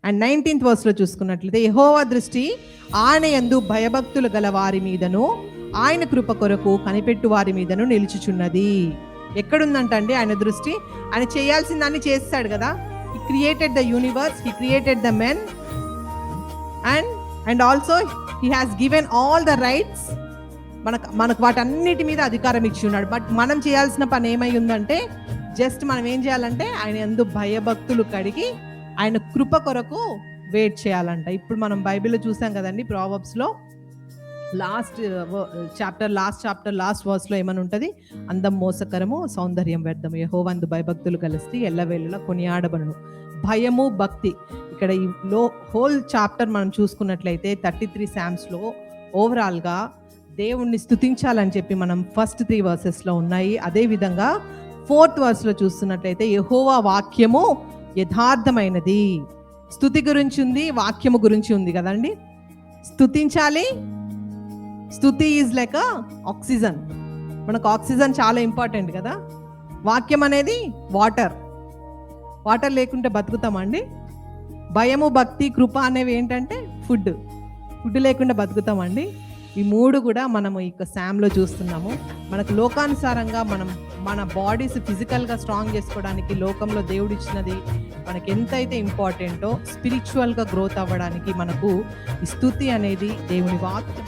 And 19th వర్స్లో చూసుకున్నట్లయితే యెహోవా దృష్టి ఆయన యందు భయభక్తులు గల వారి మీదను ఆయన కృప కొరకు కనిపెట్టు వారి మీదను నిలుచుచున్నది. ఎక్కడుందంట అండి ఆయన దృష్టి? ఆయన చేయాల్సిందాన్ని చేస్తాడు కదా. He created the universe, he created the men and also he has given all the rights. మనకు వాటన్నిటి మీద అధికారం ఇచ్చి ఉన్నాడు. బట్ మనం చేయాల్సిన పని ఏమై ఉందంటే, జస్ట్ మనం ఏం చేయాలంటే ఆయన యందు భయభక్తులు కడిగి ఆయన కృప కొరకు వెయిట్ చేయాలంట. ఇప్పుడు మనం బైబిల్లో చూసాం కదండి, ప్రావర్బ్స్లో లాస్ట్ వర్స్లో ఏమని ఉంటుంది? అందం మోసకరము, సౌందర్యం వ్యర్థము, యెహోవాయందు భయభక్తులు కలిసి ఎల్లవేళలా కొనియాడబడును. భయము, భక్తి. ఇక్కడ ఈ హోల్ చాప్టర్ మనం చూసుకున్నట్లయితే 33 Psalmsలో ఓవరాల్గా దేవుణ్ణి స్తుతించాలని చెప్పి మనం ఫస్ట్ 3 verses ఉన్నాయి. అదేవిధంగా 4th verse చూస్తున్నట్లయితే యెహోవా వాక్యము యథార్థమైనది. స్తుతి గురించి ఉంది, వాక్యము గురించి ఉంది కదండి. స్తుతించాలి. స్తుతి ఈజ్ లైక్ ఆక్సిజన్. మనకు ఆక్సిజన్ చాలా ఇంపార్టెంట్ కదా. వాక్యం అనేది వాటర్ లేకుంటే బతుకుతామండి. భయము, భక్తి, కృప అనేవి ఏంటంటే ఫుడ్ లేకుండా బతుకుతామండి. ఈ 3 కూడా మనము ఇక శామ్లో చూస్తున్నాము. మనకు లోకానుసారంగా మన బాడీస్ ఫిజికల్గా స్ట్రాంగ్ చేసుకోవడానికి లోకంలో దేవుడు ఇచ్చినది మనకి ఎంతైతే ఇంపార్టెంటో, స్పిరిచువల్గా గ్రోత్ అవ్వడానికి మనకు ఈ స్తుతి అనేది దేవుని వాక్యం